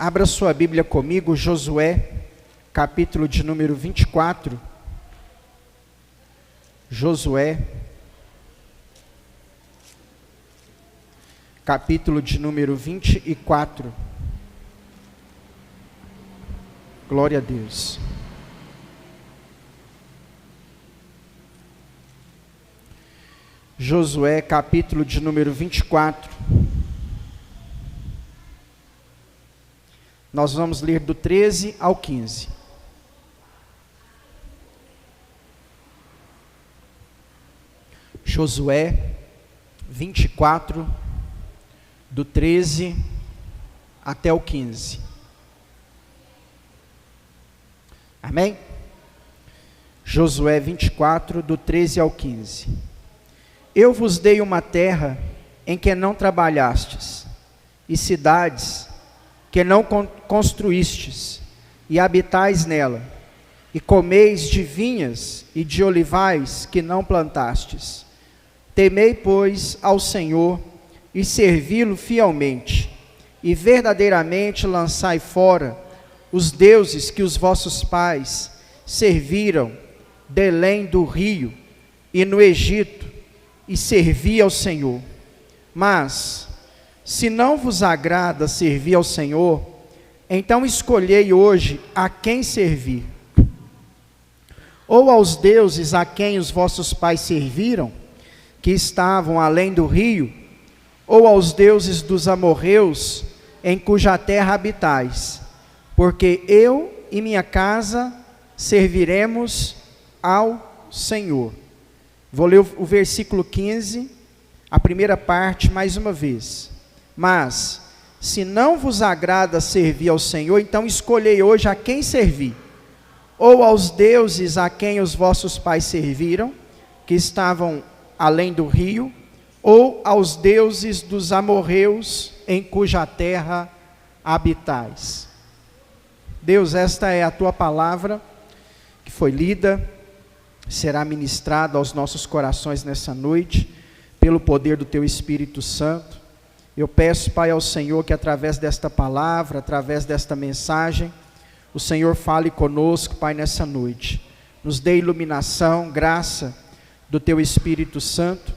Abra sua Bíblia comigo, Josué, capítulo de número 24. Josué, capítulo de número 24. Glória a Deus. Josué, capítulo de número 24. Nós vamos ler do 13 ao 15. Josué 24, do 13 até o 15. Amém? Josué 24, do 13 ao 15. Eu vos dei uma terra em que não trabalhastes, e cidades que não construístes, e habitais nela, e comeis de vinhas e de olivais que não plantastes. Temei, pois, ao Senhor, e servi-lo fielmente, e verdadeiramente lançai fora os deuses que os vossos pais serviram delém do rio e no Egito, e servi ao Senhor. Mas, se não vos agrada servir ao Senhor, então escolhei hoje a quem servir. Ou aos deuses a quem os vossos pais serviram, que estavam além do rio, ou aos deuses dos amorreus, em cuja terra habitais, porque eu e minha casa serviremos ao Senhor. Vou ler o versículo 15, a primeira parte mais uma vez. Mas, se não vos agrada servir ao Senhor, então escolhei hoje a quem servir. Ou aos deuses a quem os vossos pais serviram, que estavam além do rio, ou aos deuses dos amorreus, em cuja terra habitais. Deus, esta é a tua palavra, que foi lida, será ministrada aos nossos corações nessa noite, pelo poder do teu Espírito Santo. Eu peço, Pai, ao Senhor, que através desta palavra, através desta mensagem, o Senhor fale conosco, Pai, nessa noite. Nos dê iluminação, graça do teu Espírito Santo,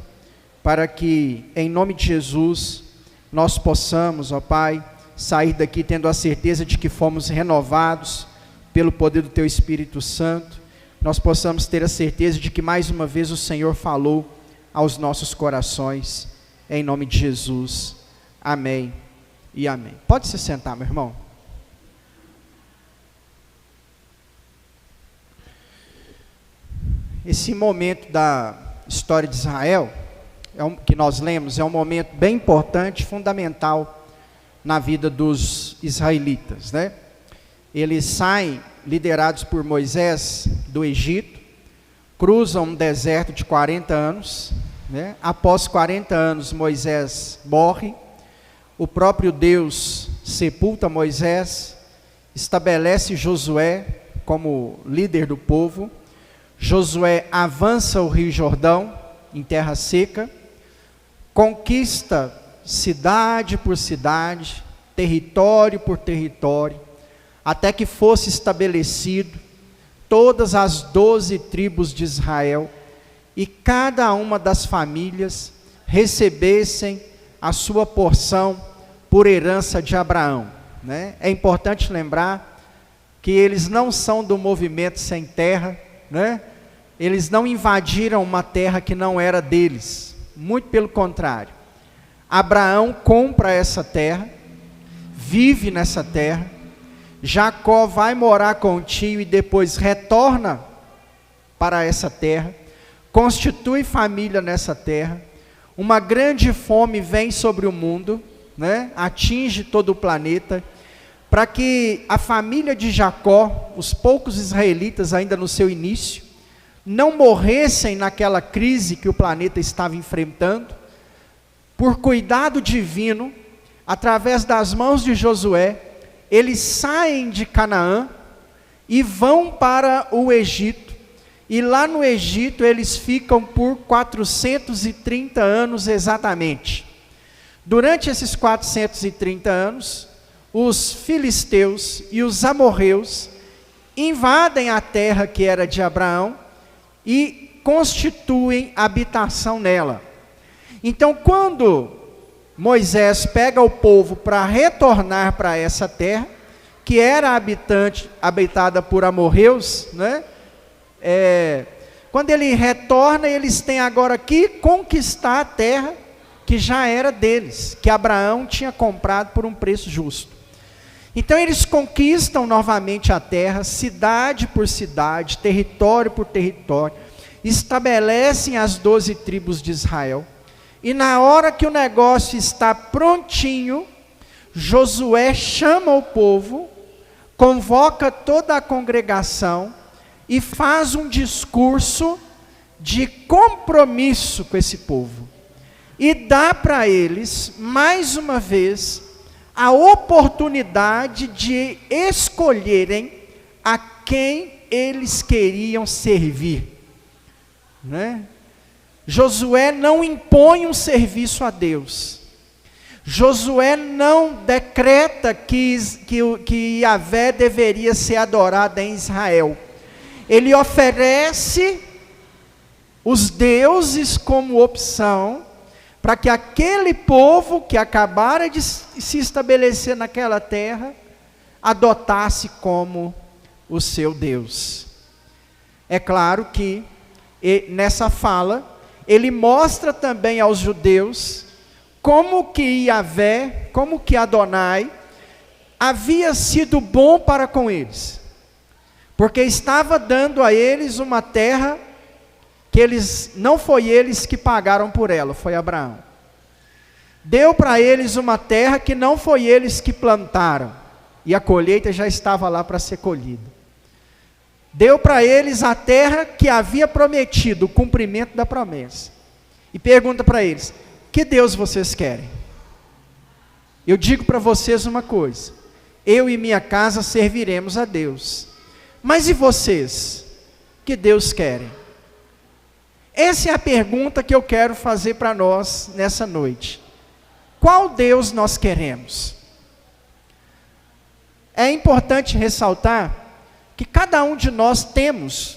para que, em nome de Jesus, nós possamos, ó Pai, sair daqui tendo a certeza de que fomos renovados pelo poder do teu Espírito Santo. Nós possamos ter a certeza de que mais uma vez o Senhor falou aos nossos corações, em nome de Jesus. Amém e amém. Pode se sentar, meu irmão. Esse momento da história de Israel, que nós lemos, é um momento bem importante, fundamental na vida dos israelitas, né? Eles saem, liderados por Moisés, do Egito, cruzam um deserto de 40 anos, né? Após 40 anos, Moisés morre. O próprio Deus sepulta Moisés, estabelece Josué como líder do povo. Josué avança o Rio Jordão, em terra seca, conquista cidade por cidade, território por território, até que fosse estabelecido todas as 12 tribos de Israel, e cada uma das famílias recebessem a sua porção por herança de Abraão, né? É importante lembrar que eles não são do movimento sem terra, né? Eles não invadiram uma terra que não era deles, muito pelo contrário. Abraão compra essa terra, vive nessa terra. Jacó vai morar com o tio e depois retorna para essa terra, constitui família nessa terra. Uma grande fome vem sobre o mundo, né? Atinge todo o planeta, para que a família de Jacó, os poucos israelitas ainda no seu início, não morressem naquela crise que o planeta estava enfrentando. Por cuidado divino, através das mãos de Josué, eles saem de Canaã e vão para o Egito. E lá no Egito eles ficam por 430 anos exatamente. Durante esses 430 anos, os filisteus e os amorreus invadem a terra que era de Abraão e constituem habitação nela. Então, quando Moisés pega o povo para retornar para essa terra, que era habitada por amorreus, né? Quando ele retorna, eles têm agora que conquistar a terra que já era deles, que Abraão tinha comprado por um preço justo. Então eles conquistam novamente a terra, cidade por cidade, território por território, estabelecem as 12 tribos de Israel, e na hora que o negócio está prontinho, Josué chama o povo, convoca toda a congregação e faz um discurso de compromisso com esse povo. E dá para eles, mais uma vez, a oportunidade de escolherem a quem eles queriam servir. Né? Josué não impõe um serviço a Deus. Josué não decreta que Yahvé deveria ser adorado em Israel. Ele oferece os deuses como opção, para que aquele povo que acabara de se estabelecer naquela terra, adotasse como o seu Deus. É claro que nessa fala, ele mostra também aos judeus, como que Yahvé, como que Adonai, havia sido bom para com eles. Porque estava dando a eles uma terra que não foi eles que pagaram por ela, foi Abraão. Deu para eles uma terra que não foi eles que plantaram, e a colheita já estava lá para ser colhida. Deu para eles a terra que havia prometido, o cumprimento da promessa. E pergunta para eles: que Deus vocês querem? Eu digo para vocês uma coisa: eu e minha casa serviremos a Deus. Mas e vocês? Que Deus querem? Essa é a pergunta que eu quero fazer para nós nessa noite. Qual Deus nós queremos? É importante ressaltar que cada um de nós temos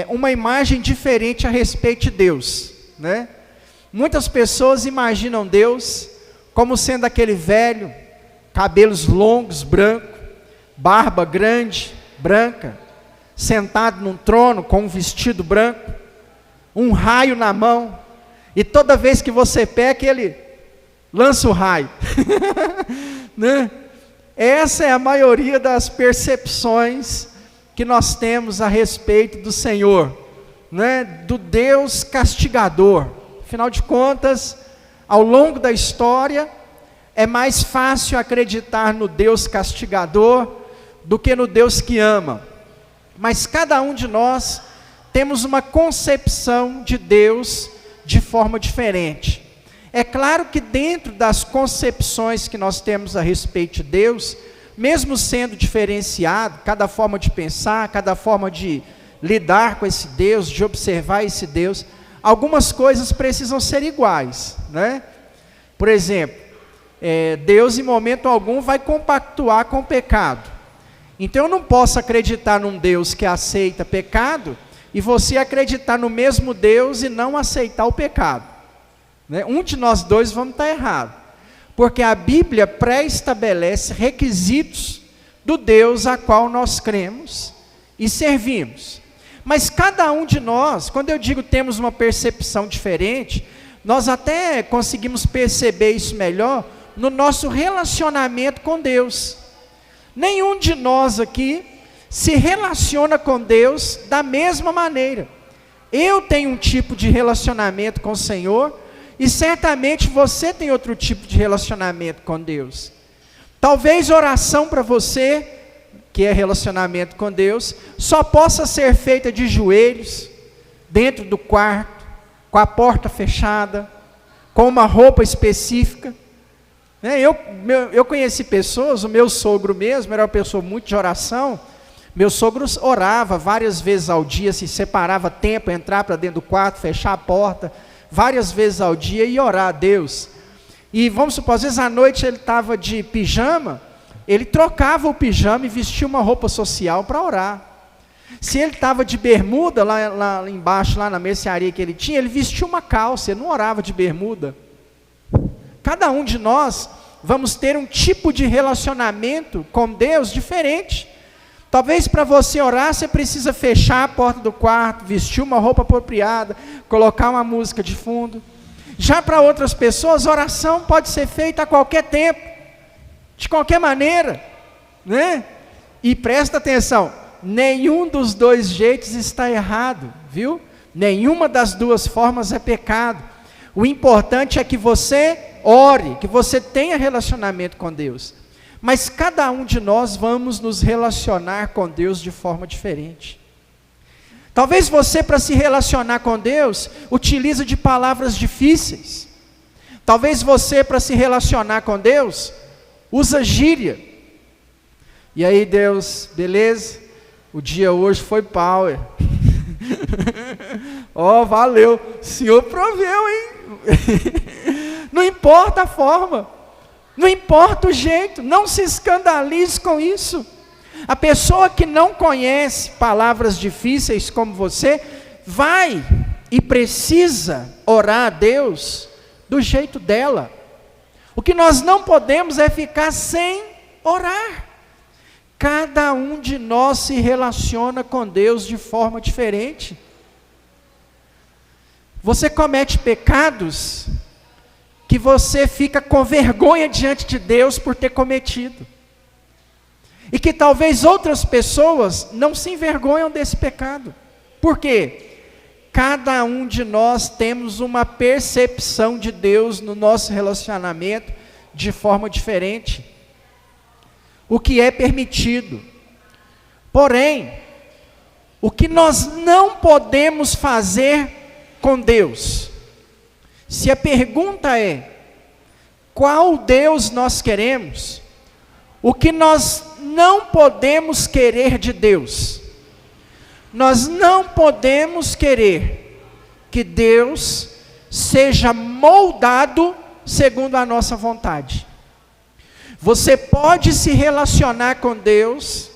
uma imagem diferente a respeito de Deus, né? Muitas pessoas imaginam Deus como sendo aquele velho, cabelos longos, branco, barba grande, branca, sentado num trono com um vestido branco, um raio na mão, e toda vez que você peca, ele lança o raio. Né? Essa é a maioria das percepções que nós temos a respeito do Senhor, né? Do Deus castigador. Afinal de contas, ao longo da história, é mais fácil acreditar no Deus castigador do que no Deus que ama. Mas cada um de nós temos uma concepção de Deus de forma diferente. É claro que dentro das concepções que nós temos a respeito de Deus, mesmo sendo diferenciado, cada forma de pensar, cada forma de lidar com esse Deus, de observar esse Deus, algumas coisas precisam ser iguais, né? Por exemplo, Deus em momento algum vai compactuar com o pecado. Então eu não posso acreditar num Deus que aceita pecado, e você acreditar no mesmo Deus e não aceitar o pecado. Né? Um de nós dois vamos estar errado, porque a Bíblia pré-estabelece requisitos do Deus a qual nós cremos e servimos. Mas cada um de nós, quando eu digo temos uma percepção diferente, nós até conseguimos perceber isso melhor no nosso relacionamento com Deus. Nenhum de nós aqui se relaciona com Deus da mesma maneira. Eu tenho um tipo de relacionamento com o Senhor, e certamente você tem outro tipo de relacionamento com Deus. Talvez oração para você, que é relacionamento com Deus, só possa ser feita de joelhos, dentro do quarto, com a porta fechada, com uma roupa específica. Eu conheci pessoas, o meu sogro mesmo era uma pessoa muito de oração. Meu sogro orava várias vezes ao dia, se separava tempo, entrar para dentro do quarto, fechar a porta, várias vezes ao dia e orar a Deus. E vamos supor, às vezes à noite ele estava de pijama, ele trocava o pijama e vestia uma roupa social para orar. Se ele estava de bermuda, lá embaixo, lá na mercearia que ele tinha, ele vestia uma calça, ele não orava de bermuda. Cada um de nós vamos ter um tipo de relacionamento com Deus diferente. Talvez para você orar, você precisa fechar a porta do quarto, vestir uma roupa apropriada, colocar uma música de fundo. Já para outras pessoas, oração pode ser feita a qualquer tempo, de qualquer maneira, né? E presta atenção, nenhum dos dois jeitos está errado, viu? Nenhuma das duas formas é pecado. O importante é que você ore, que você tenha relacionamento com Deus. Mas cada um de nós vamos nos relacionar com Deus de forma diferente. Talvez você, para se relacionar com Deus, utilize de palavras difíceis. Talvez você, para se relacionar com Deus, usa gíria. E aí Deus, beleza? O dia hoje foi power. Valeu, o Senhor proveu, hein? Não importa a forma, não importa o jeito, não se escandalize com isso. A pessoa que não conhece palavras difíceis como você, vai e precisa orar a Deus do jeito dela. O que nós não podemos é ficar sem orar. Cada um de nós se relaciona com Deus de forma diferente. Você comete pecados que você fica com vergonha diante de Deus por ter cometido. E que talvez outras pessoas não se envergonham desse pecado. Por quê? Cada um de nós temos uma percepção de Deus no nosso relacionamento de forma diferente. O que é permitido. Porém, o que nós não podemos fazer com Deus. Se a pergunta é, qual Deus nós queremos? O que nós não podemos querer de Deus? Nós não podemos querer que Deus seja moldado segundo a nossa vontade. Você pode se relacionar com Deus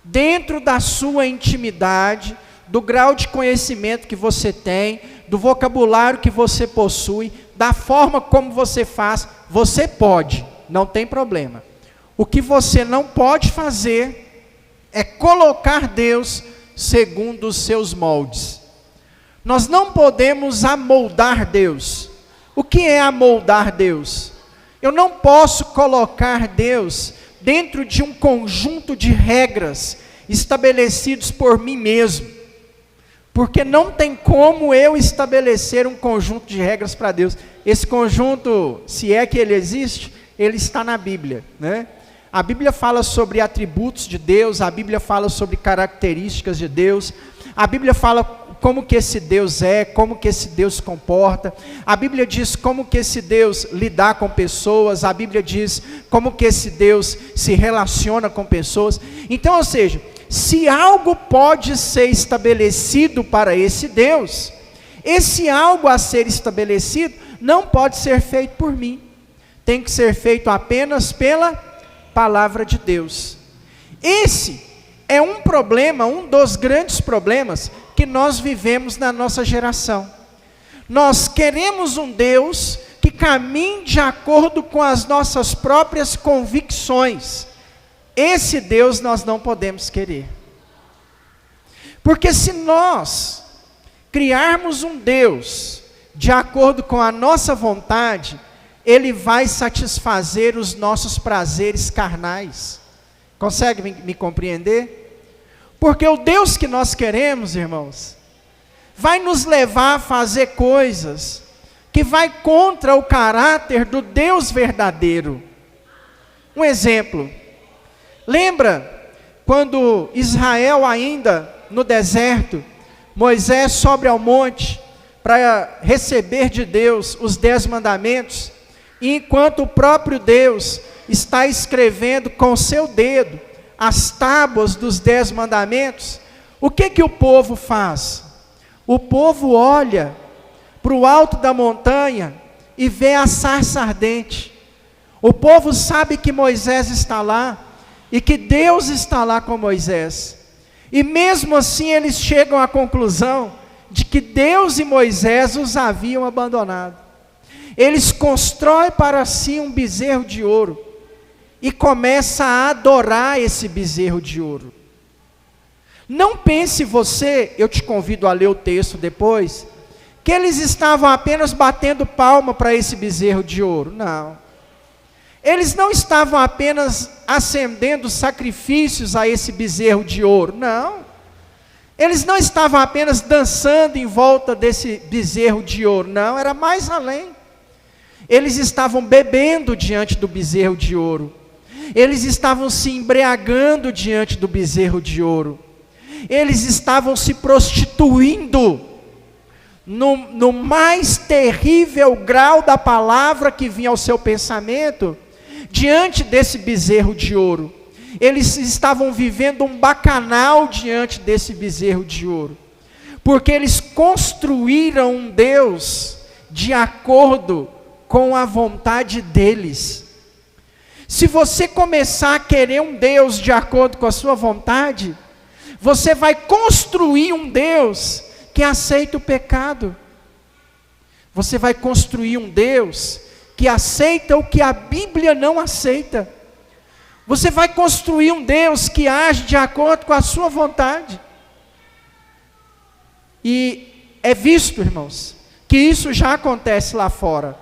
dentro da sua intimidade, do grau de conhecimento que você tem, do vocabulário que você possui, da forma como você faz, você pode, não tem problema. O que você não pode fazer é colocar Deus segundo os seus moldes. Nós não podemos amoldar Deus. O que é amoldar Deus? Eu não posso colocar Deus dentro de um conjunto de regras estabelecidos por mim mesmo. Porque não tem como eu estabelecer um conjunto de regras para Deus. Esse conjunto, se é que ele existe, ele está na Bíblia, né? A Bíblia fala sobre atributos de Deus, a Bíblia fala sobre características de Deus, a Bíblia fala como que esse Deus é, como que esse Deus se comporta, a Bíblia diz como que esse Deus lidar com pessoas, a Bíblia diz como que esse Deus se relaciona com pessoas. Então, ou seja, se algo pode ser estabelecido para esse Deus, esse algo a ser estabelecido não pode ser feito por mim, tem que ser feito apenas pela palavra de Deus. Esse é um problema, um dos grandes problemas que nós vivemos na nossa geração. Nós queremos um Deus que caminhe de acordo com as nossas próprias convicções. Esse Deus nós não podemos querer. Porque se nós criarmos um Deus de acordo com a nossa vontade, Ele vai satisfazer os nossos prazeres carnais. Consegue me compreender? Porque o Deus que nós queremos, irmãos, vai nos levar a fazer coisas que vai contra o caráter do Deus verdadeiro. Um exemplo. Lembra quando Israel ainda no deserto, Moisés sobe ao monte para receber de Deus os 10 mandamentos, e enquanto o próprio Deus está escrevendo com seu dedo as tábuas dos 10 mandamentos, o que o povo faz? O povo olha para o alto da montanha e vê a sarça ardente. O povo sabe que Moisés está lá e que Deus está lá com Moisés. E mesmo assim eles chegam à conclusão de que Deus e Moisés os haviam abandonado. Eles constroem para si um bezerro de ouro e começam a adorar esse bezerro de ouro. Não pense você, eu te convido a ler o texto depois, que eles estavam apenas batendo palma para esse bezerro de ouro. Não. Eles não estavam apenas acendendo sacrifícios a esse bezerro de ouro. Não. Eles não estavam apenas dançando em volta desse bezerro de ouro. Não, era mais além. Eles estavam bebendo diante do bezerro de ouro. Eles estavam se embriagando diante do bezerro de ouro. Eles estavam se prostituindo no mais terrível grau da palavra que vinha ao seu pensamento, diante desse bezerro de ouro. Eles estavam vivendo um bacanal diante desse bezerro de ouro, porque eles construíram um Deus de acordo com a vontade deles. Se você começar a querer um Deus de acordo com a sua vontade, você vai construir um Deus que aceita o pecado. Você vai construir um Deus que aceita o que a Bíblia não aceita. Você vai construir um Deus que age de acordo com a sua vontade. E é visto, irmãos, que isso já acontece lá fora.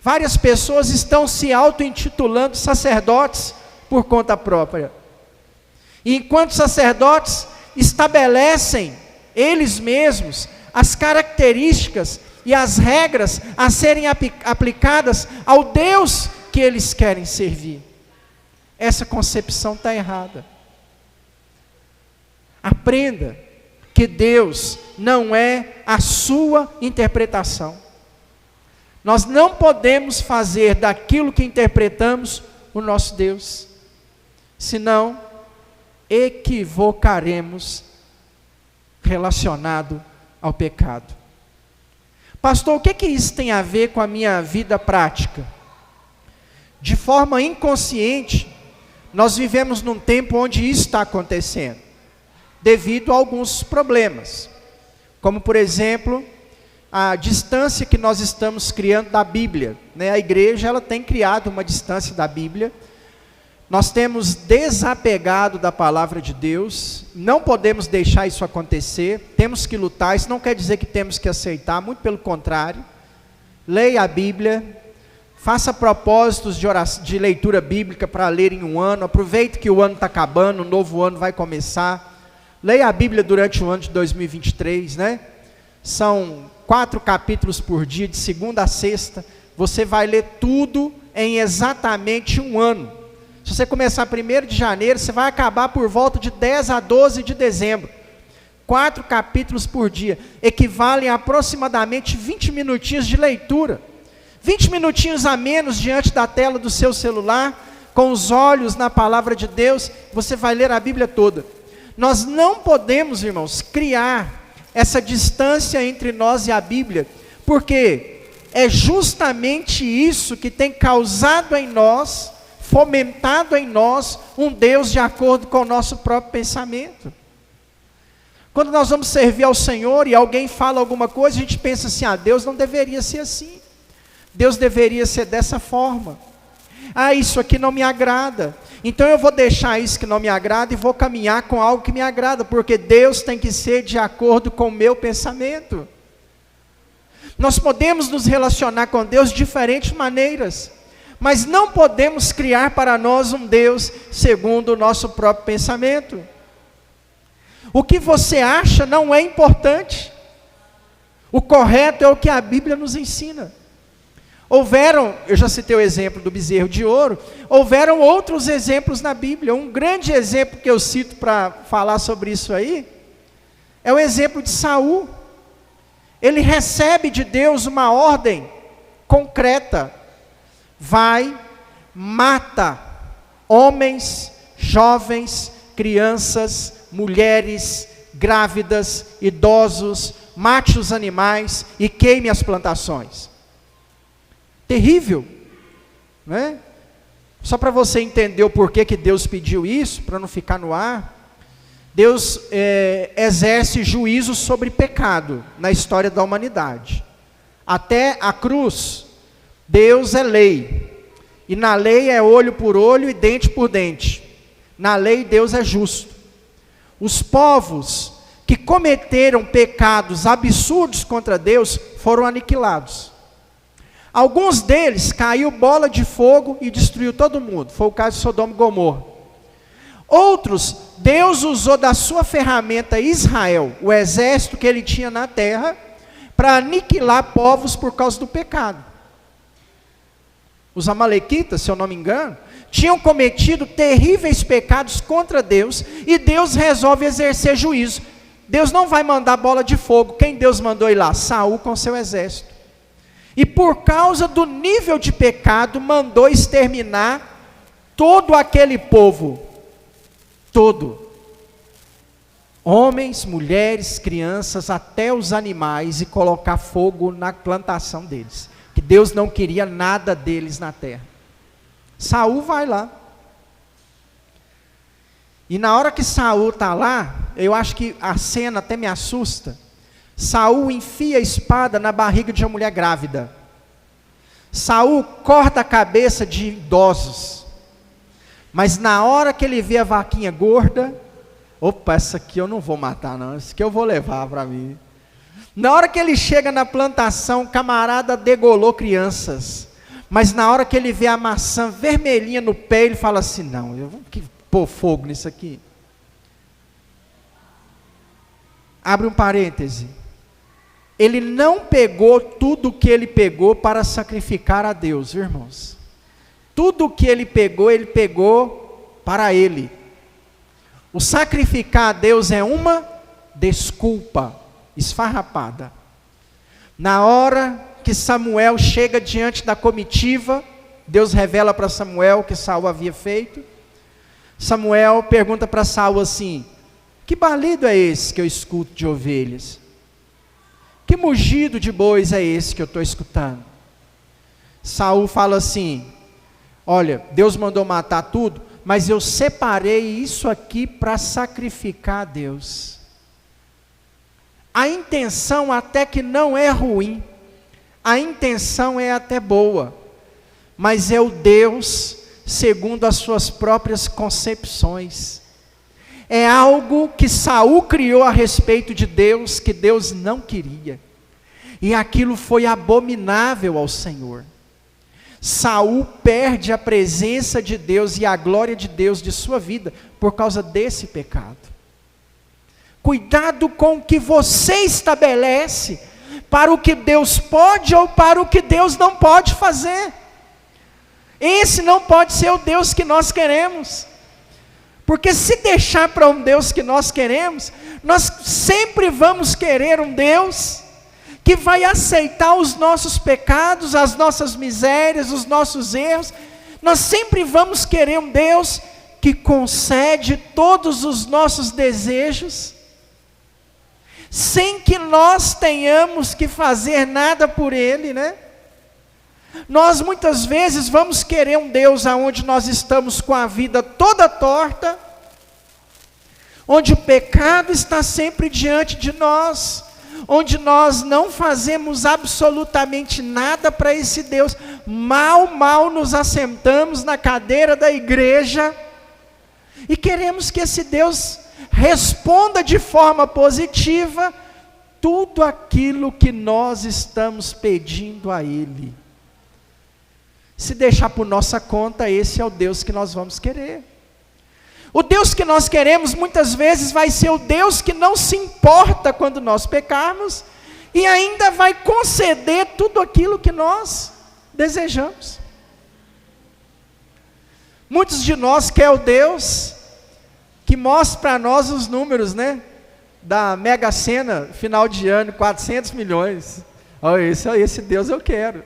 Várias pessoas estão se auto-intitulando sacerdotes por conta própria. E enquanto sacerdotes estabelecem eles mesmos as características e as regras a serem aplicadas ao Deus que eles querem servir. Essa concepção está errada. Aprenda que Deus não é a sua interpretação. Nós não podemos fazer daquilo que interpretamos o nosso Deus, senão equivocaremos relacionado ao pecado. Pastor, o que isso tem a ver com a minha vida prática? De forma inconsciente, nós vivemos num tempo onde isso está acontecendo, devido a alguns problemas, como por exemplo, a distância que nós estamos criando da Bíblia, né? A igreja ela tem criado uma distância da Bíblia. Nós temos desapegado da palavra de Deus, não podemos deixar isso acontecer, temos que lutar. Isso não quer dizer que temos que aceitar, muito pelo contrário. Leia a Bíblia, faça propósitos de leitura bíblica para ler em um ano, aproveite que o ano está acabando, o novo ano vai começar. Leia a Bíblia durante o ano de 2023, né? São 4 capítulos por dia, de segunda a sexta, você vai ler tudo em exatamente um ano. Se você começar 1º de janeiro, você vai acabar por volta de 10 a 12 de dezembro. 4 capítulos por dia, equivalem a aproximadamente 20 minutinhos de leitura. 20 minutinhos a menos diante da tela do seu celular, com os olhos na palavra de Deus, você vai ler a Bíblia toda. Nós não podemos, irmãos, criar essa distância entre nós e a Bíblia, porque é justamente isso que tem causado em nós, fomentado em nós, um Deus de acordo com o nosso próprio pensamento. Quando nós vamos servir ao Senhor e alguém fala alguma coisa, a gente pensa assim, Deus não deveria ser assim, Deus deveria ser dessa forma, isso aqui não me agrada, então eu vou deixar isso que não me agrada e vou caminhar com algo que me agrada, porque Deus tem que ser de acordo com o meu pensamento. Nós podemos nos relacionar com Deus de diferentes maneiras, mas não podemos criar para nós um Deus segundo o nosso próprio pensamento. O que você acha não é importante, o correto é o que a Bíblia nos ensina. Eu já citei o exemplo do bezerro de ouro, houveram outros exemplos na Bíblia. Um grande exemplo que eu cito para falar sobre isso aí, é o exemplo de Saul. Ele recebe de Deus uma ordem concreta: vai, mata homens, jovens, crianças, mulheres, grávidas, idosos, mate os animais e queime as plantações. Terrível, né? Só para você entender o porquê que Deus pediu isso, para não ficar no ar. Deus exerce juízo sobre pecado na história da humanidade. Até a cruz, Deus é lei. E na lei é olho por olho e dente por dente. Na lei Deus é justo. Os povos que cometeram pecados absurdos contra Deus foram aniquilados. Alguns deles caiu bola de fogo e destruiu todo mundo. Foi o caso de Sodoma e Gomorra. Outros, Deus usou da sua ferramenta Israel, o exército que ele tinha na terra, para aniquilar povos por causa do pecado. Os amalequitas, se eu não me engano, tinham cometido terríveis pecados contra Deus, e Deus resolve exercer juízo. Deus não vai mandar bola de fogo. Quem Deus mandou ir lá? Saul com seu exército. E por causa do nível de pecado, mandou exterminar todo aquele povo. Todo. Homens, mulheres, crianças, até os animais, e colocar fogo na plantação deles. Que Deus não queria nada deles na terra. Saul vai lá. E na hora que Saul está lá, eu acho que a cena até me assusta. Saul enfia a espada na barriga de uma mulher grávida. Saul corta a cabeça de idosos. Mas na hora que ele vê a vaquinha gorda, opa, essa aqui eu não vou matar não, essa aqui eu vou levar para mim. Na hora que ele chega na plantação, o camarada degolou crianças. Mas na hora que ele vê a maçã vermelhinha no pé, ele fala assim, não, eu vou pôr fogo nisso aqui. Abre um parêntese. Ele não pegou tudo o que ele pegou para sacrificar a Deus, viu, irmãos? Tudo o que ele pegou para ele. O sacrificar a Deus é uma desculpa esfarrapada. Na hora que Samuel chega diante da comitiva, Deus revela para Samuel o que Saul havia feito. Samuel pergunta para Saul assim, que balido é esse que eu escuto de ovelhas? Que mugido de bois é esse que eu estou escutando? Saul fala assim, olha, Deus mandou matar tudo, mas eu separei isso aqui para sacrificar a Deus. A intenção até que não é ruim, a intenção é até boa, mas é o Deus segundo as suas próprias concepções. É algo que Saul criou a respeito de Deus, que Deus não queria, e aquilo foi abominável ao Senhor. Saul perde a presença de Deus e a glória de Deus de sua vida, por causa desse pecado. Cuidado com o que você estabelece, para o que Deus pode ou para o que Deus não pode fazer. Esse não pode ser o Deus que nós queremos. Porque se deixar para um Deus que nós queremos, nós sempre vamos querer um Deus que vai aceitar os nossos pecados, as nossas misérias, os nossos erros. Nós sempre vamos querer um Deus que concede todos os nossos desejos, sem que nós tenhamos que fazer nada por Ele, né? Nós muitas vezes vamos querer um Deus aonde nós estamos com a vida toda torta, onde o pecado está sempre diante de nós, onde nós não fazemos absolutamente nada para esse Deus, mal nos assentamos na cadeira da igreja, e queremos que esse Deus responda de forma positiva tudo aquilo que nós estamos pedindo a Ele. Se deixar por nossa conta, esse é o Deus que nós vamos querer. O Deus que nós queremos muitas vezes vai ser o Deus que não se importa quando nós pecarmos, e ainda vai conceder tudo aquilo que nós desejamos. Muitos de nós querem o Deus que mostra para nós os números, né? Da Mega Sena, final de ano, 400 milhões. Olha, esse Deus eu quero.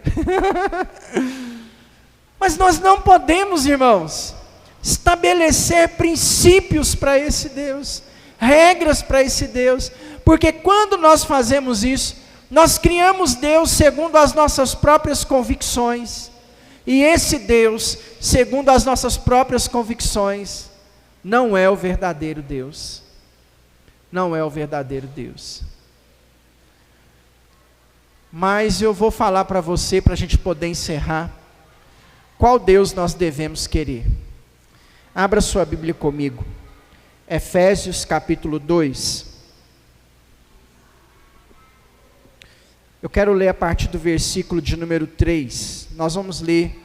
Mas nós não podemos, irmãos, estabelecer princípios para esse Deus, regras para esse Deus, porque quando nós fazemos isso, nós criamos Deus segundo as nossas próprias convicções, E esse Deus, segundo as nossas próprias convicções, não é o verdadeiro Deus. Não é o verdadeiro Deus. Mas eu vou falar para você, para a gente poder encerrar, qual Deus nós devemos querer. Abra sua Bíblia comigo. Efésios capítulo 2. Eu quero ler a partir do versículo de número 3. Nós vamos ler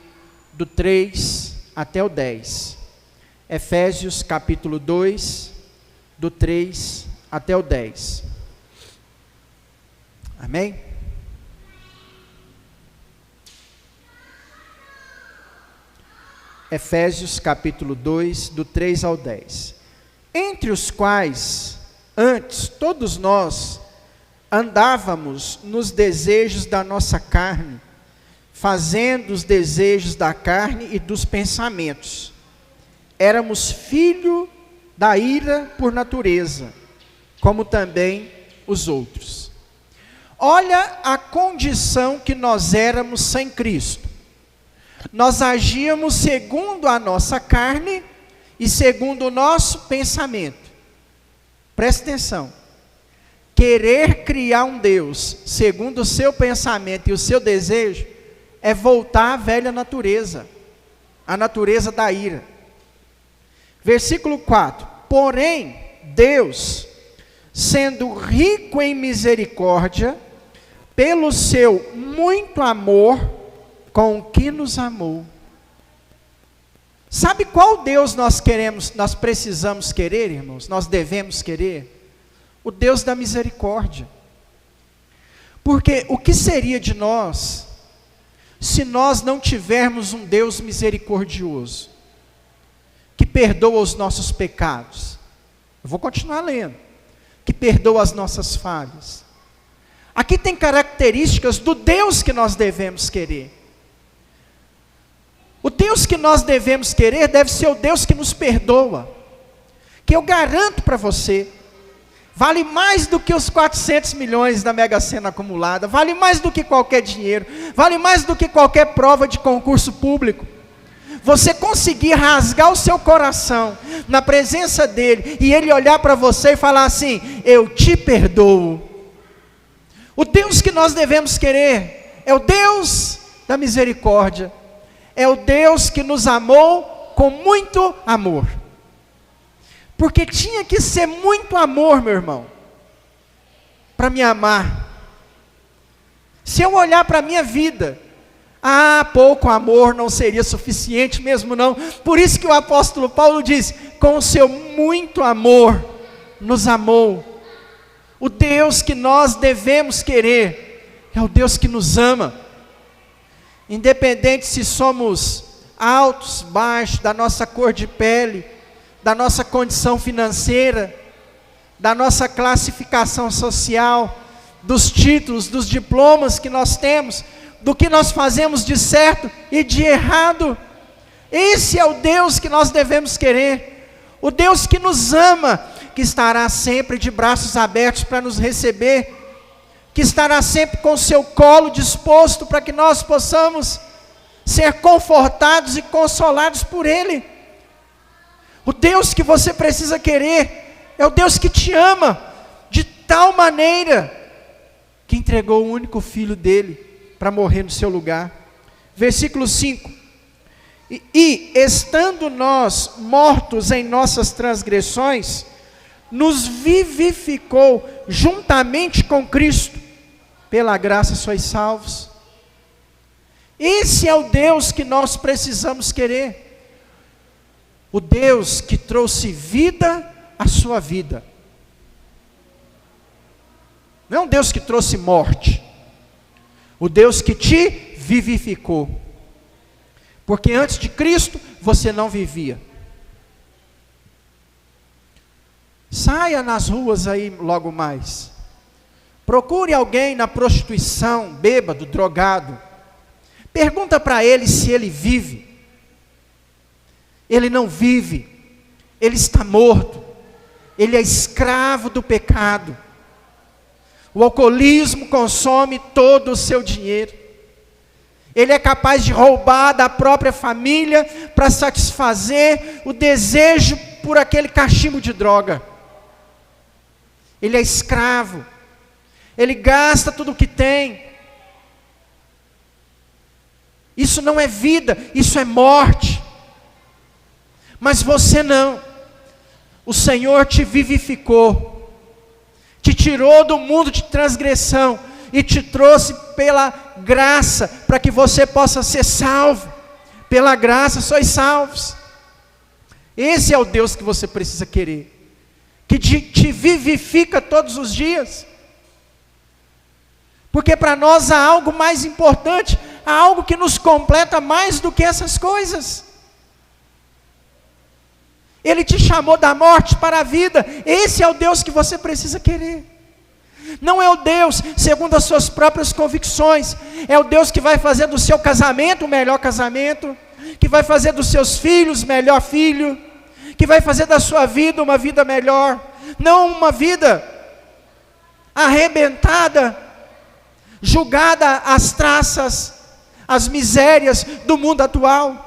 do 3 até o 10. Efésios capítulo 2, do 3 até o 10. Amém? Efésios capítulo 2, do 3 ao 10. Entre os quais, antes, todos nós andávamos nos desejos da nossa carne, fazendo os desejos da carne e dos pensamentos. Éramos filho da ira por natureza, como também os outros. Olha a condição que nós éramos sem Cristo. Nós agíamos segundo a nossa carne e segundo o nosso pensamento. Presta atenção. Querer criar um Deus segundo o seu pensamento e o seu desejo é voltar à velha natureza, a natureza da ira. Versículo 4. Porém, Deus, sendo rico em misericórdia, pelo seu muito amor, com o que nos amou. Sabe qual Deus nós precisamos querer, irmãos? Nós devemos querer? O Deus da misericórdia. Porque o que seria de nós, se nós não tivermos um Deus misericordioso, que perdoa os nossos pecados? Eu vou continuar lendo. Que perdoa as nossas falhas. Aqui tem características do Deus que nós devemos querer. O Deus que nós devemos querer deve ser o Deus que nos perdoa, que eu garanto para você, vale mais do que os 400 milhões da Mega Sena acumulada, vale mais do que qualquer dinheiro, vale mais do que qualquer prova de concurso público. Você conseguir rasgar o seu coração na presença dele, e ele olhar para você e falar assim: eu te perdoo. O Deus que nós devemos querer é o Deus da misericórdia. É o Deus que nos amou com muito amor. Porque tinha que ser muito amor, meu irmão, para me amar. Se eu olhar para a minha vida, pouco amor não seria suficiente mesmo não. Por isso que o apóstolo Paulo diz: com o seu muito amor nos amou. O Deus que nós devemos querer é o Deus que nos ama. Independente se somos altos, baixos, da nossa cor de pele, da nossa condição financeira, da nossa classificação social, dos títulos, dos diplomas que nós temos, do que nós fazemos de certo e de errado. Esse é o Deus que nós devemos querer, o Deus que nos ama, que estará sempre de braços abertos para nos receber, que estará sempre com o seu colo disposto para que nós possamos ser confortados e consolados por Ele. O Deus que você precisa querer é o Deus que te ama de tal maneira que entregou o único filho dele para morrer no seu lugar. Versículo 5. E estando nós mortos em nossas transgressões, nos vivificou juntamente com Cristo, pela graça sois salvos. Esse é o Deus que nós precisamos querer, o Deus que trouxe vida à sua vida. Não é um Deus que trouxe morte, o Deus que te vivificou, porque antes de Cristo você não vivia. Saia nas ruas aí logo mais, procure alguém na prostituição, bêbado, drogado, pergunta para ele se ele vive. Ele não vive, ele está morto, ele é escravo do pecado. O alcoolismo consome todo o seu dinheiro, Ele é capaz de roubar da própria família para satisfazer o desejo por aquele cachimbo de droga. Ele é escravo. Ele gasta tudo o que tem. Isso não é vida, isso é morte. Mas você não. O Senhor te vivificou, te tirou do mundo de transgressão e te trouxe pela graça, para que você possa ser salvo. Pela graça sois salvos. Esse é o Deus que você precisa querer, que te vivifica todos os dias. Porque para nós há algo mais importante, há algo que nos completa mais do que essas coisas. Ele te chamou da morte para a vida. Esse é o Deus que você precisa querer. Não é o Deus segundo as suas próprias convicções. É o Deus que vai fazer do seu casamento o melhor casamento, que vai fazer dos seus filhos o melhor filho, que vai fazer da sua vida uma vida melhor. Não uma vida arrebentada, julgada às traças, às misérias do mundo atual,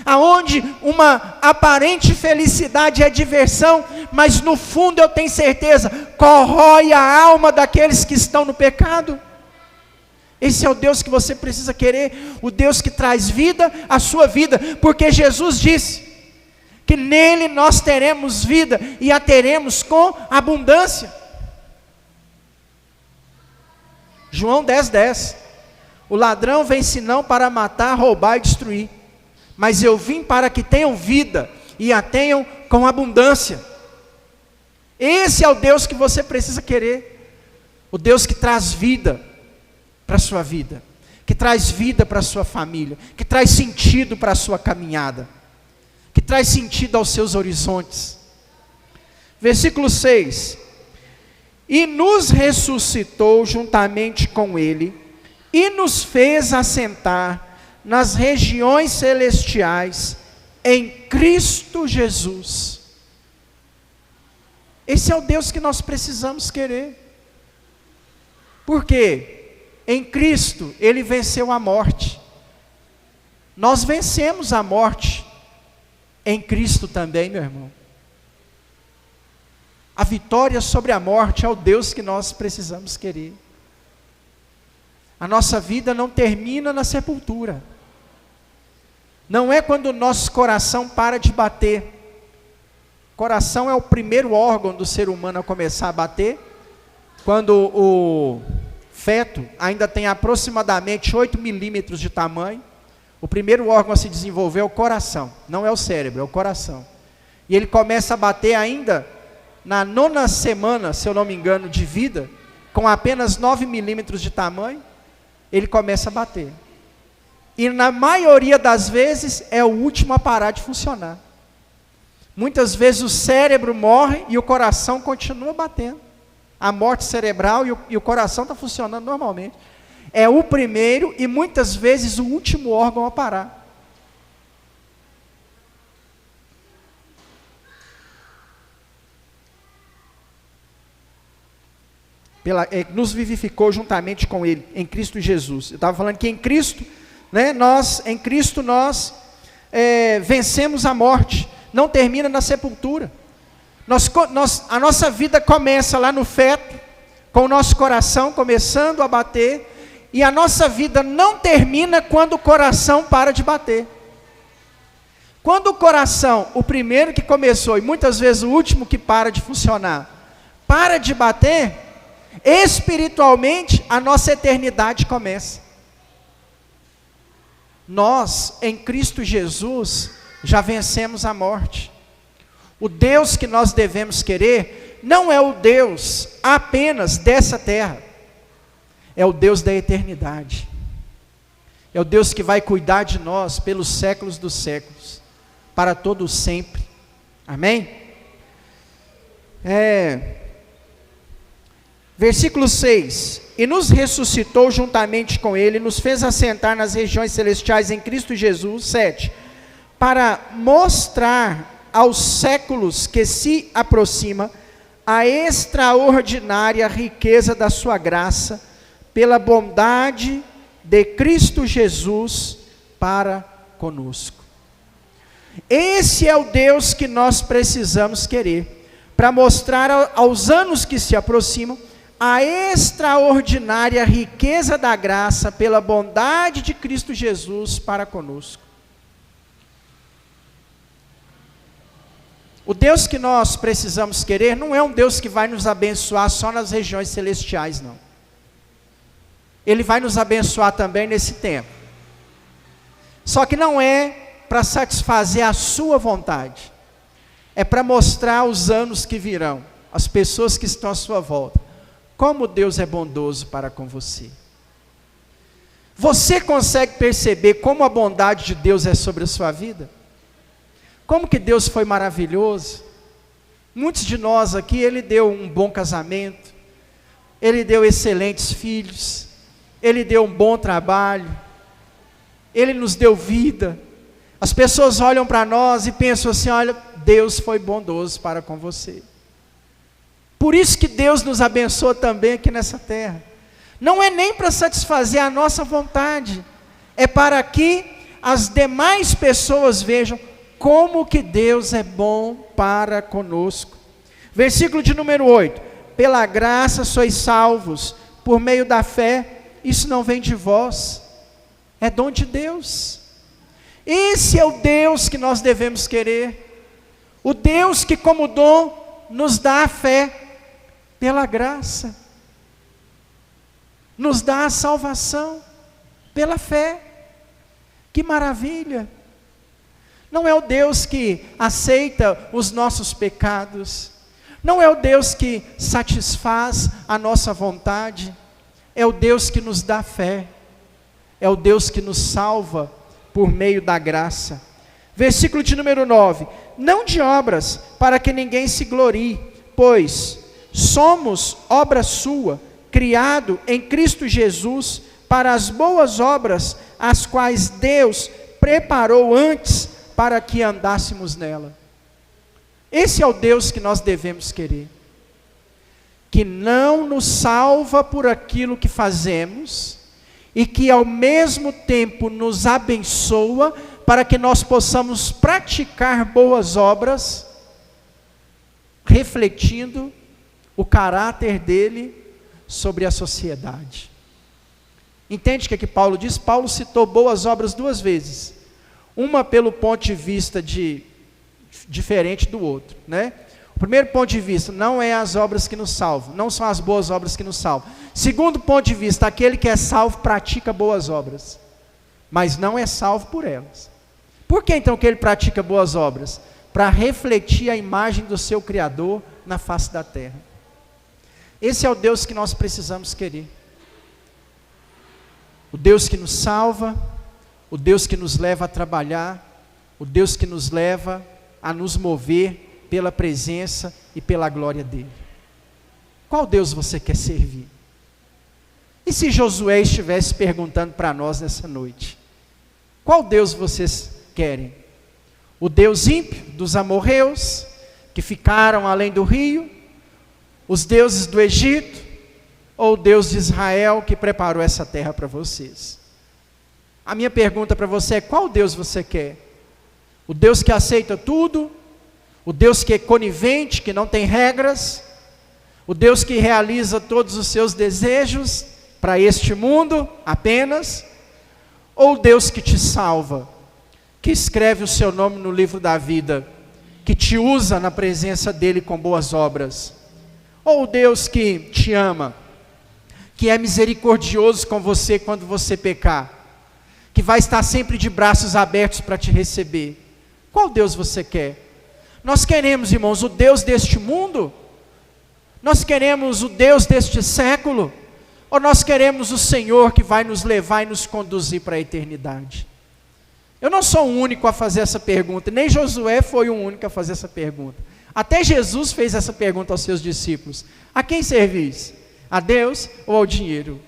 aonde uma aparente felicidade é diversão, mas no fundo eu tenho certeza, corrói a alma daqueles que estão no pecado. Esse é o Deus que você precisa querer, o Deus que traz vida à sua vida, porque Jesus disse que nele nós teremos vida e a teremos com abundância. João 10:10, o ladrão vem senão para matar, roubar e destruir, mas eu vim para que tenham vida e a tenham com abundância. Esse é o Deus que você precisa querer, o Deus que traz vida para a sua vida, que traz vida para a sua família, que traz sentido para a sua caminhada, que traz sentido aos seus horizontes. Versículo 6, e nos ressuscitou juntamente com ele, e nos fez assentar nas regiões celestiais, em Cristo Jesus. Esse é o Deus que nós precisamos querer. Por quê? Em Cristo, Ele venceu a morte. Nós vencemos a morte em Cristo também, meu irmão. A vitória sobre a morte é o Deus que nós precisamos querer. A nossa vida não termina na sepultura. Não é quando o nosso coração para de bater. Coração é o primeiro órgão do ser humano a começar a bater. Quando o feto ainda tem aproximadamente 8 milímetros de tamanho, o primeiro órgão a se desenvolver é o coração. Não é o cérebro, é o coração. E ele começa a bater ainda na 9ª semana, se eu não me engano, de vida, com apenas 9 milímetros de tamanho, ele começa a bater. E na maioria das vezes é o último a parar de funcionar. Muitas vezes o cérebro morre e o coração continua batendo. A morte cerebral e o coração está funcionando normalmente. É o primeiro e muitas vezes o último órgão a parar. Nos vivificou juntamente com Ele, em Cristo Jesus. Eu estava falando que em Cristo, né, nós vencemos a morte, não termina na sepultura. A nossa vida começa lá no feto, com o nosso coração começando a bater, e a nossa vida não termina quando o coração para de bater. Quando o coração, o primeiro que começou, e muitas vezes o último que para de funcionar, para de bater, espiritualmente a nossa eternidade começa. Nós, em Cristo Jesus, já vencemos a morte. O Deus que nós devemos querer não é o Deus apenas dessa terra, é o Deus da eternidade. É o Deus que vai cuidar de nós pelos séculos dos séculos, para todo sempre. Amém? Versículo 6, e nos ressuscitou juntamente com Ele, nos fez assentar nas regiões celestiais em Cristo Jesus. 7, para mostrar aos séculos que se aproxima a extraordinária riqueza da sua graça, pela bondade de Cristo Jesus para conosco. Esse é o Deus que nós precisamos querer, para mostrar aos anos que se aproximam a extraordinária riqueza da graça pela bondade de Cristo Jesus para conosco. O Deus que nós precisamos querer não é um Deus que vai nos abençoar só nas regiões celestiais, não. Ele vai nos abençoar também nesse tempo. Só que não é para satisfazer a sua vontade. É para mostrar aos anos que virão, as pessoas que estão à sua volta, como Deus é bondoso para com você. Você consegue perceber como a bondade de Deus é sobre a sua vida? Como que Deus foi maravilhoso? Muitos de nós aqui, Ele deu um bom casamento, Ele deu excelentes filhos, Ele deu um bom trabalho, Ele nos deu vida. As pessoas olham para nós e pensam assim, olha, Deus foi bondoso para com você. Por isso que Deus nos abençoa também aqui nessa terra. Não é nem para satisfazer a nossa vontade, é para que as demais pessoas vejam como que Deus é bom para conosco. Versículo de número 8. Pela graça sois salvos, por meio da fé. Isso não vem de vós, é dom de Deus. Esse é o Deus que nós devemos querer. O Deus que como dom nos dá a fé, pela graça. Nos dá a salvação, pela fé. Que maravilha! Não é o Deus que aceita os nossos pecados, não é o Deus que satisfaz a nossa vontade, é o Deus que nos dá fé, é o Deus que nos salva por meio da graça. Versículo de número 9, não de obras, para que ninguém se glorie, pois somos obra sua, criado em Cristo Jesus, para as boas obras, as quais Deus preparou antes, para que andássemos nela. Esse é o Deus que nós devemos querer, que não nos salva por aquilo que fazemos, e que ao mesmo tempo nos abençoa, para que nós possamos praticar boas obras, refletindo o caráter dele sobre a sociedade. Entende o que Paulo diz? Paulo citou boas obras duas vezes. Uma pelo ponto de vista diferente do outro, né? O primeiro ponto de vista, não é as obras que nos salvam, não são as boas obras que nos salvam. Segundo ponto de vista, aquele que é salvo pratica boas obras, mas não é salvo por elas. Por que então que ele pratica boas obras? Para refletir a imagem do seu Criador na face da terra. Esse é o Deus que nós precisamos querer. O Deus que nos salva, o Deus que nos leva a trabalhar, o Deus que nos leva a nos mover pela presença e pela glória dele. Qual Deus você quer servir? E se Josué estivesse perguntando para nós nessa noite, qual Deus vocês querem? O Deus ímpio dos amorreus, que ficaram além do rio, os deuses do Egito, ou o Deus de Israel que preparou essa terra para vocês? A minha pergunta para você é, qual Deus você quer? O Deus que aceita tudo? O Deus que é conivente, que não tem regras? O Deus que realiza todos os seus desejos para este mundo apenas? Ou o Deus que te salva, que escreve o seu nome no livro da vida, que te usa na presença dele com boas obras? Ou o Deus que te ama, que é misericordioso com você quando você pecar, que vai estar sempre de braços abertos para te receber? Qual Deus você quer? Nós queremos, irmãos, o Deus deste mundo? Nós queremos o Deus deste século? Ou nós queremos o Senhor que vai nos levar e nos conduzir para a eternidade? Eu não sou o único a fazer essa pergunta, nem Josué foi o único a fazer essa pergunta. Até Jesus fez essa pergunta aos seus discípulos: a quem servis? A Deus ou ao dinheiro?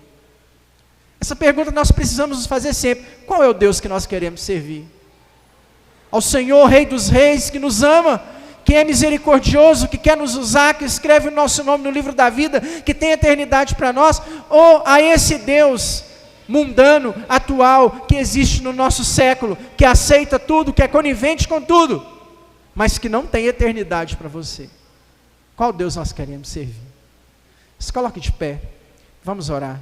Essa pergunta nós precisamos nos fazer sempre. Qual é o Deus que nós queremos servir? Ao Senhor, Rei dos Reis, que nos ama, que é misericordioso, que quer nos usar, que escreve o nosso nome no livro da vida, que tem eternidade para nós? Ou a esse Deus mundano, atual, que existe no nosso século, que aceita tudo, que é conivente com tudo, mas que não tem eternidade para você. Qual Deus nós queremos servir? Se coloque de pé, vamos orar.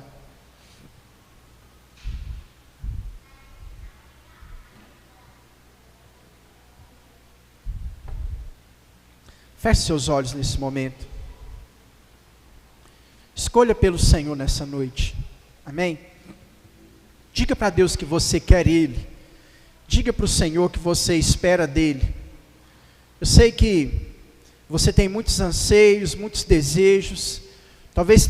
Feche seus olhos nesse momento. Escolha pelo Senhor nessa noite. Amém? Diga para Deus que você quer Ele. Diga para o Senhor que você espera dEle. Eu sei que você tem muitos anseios, muitos desejos. Talvez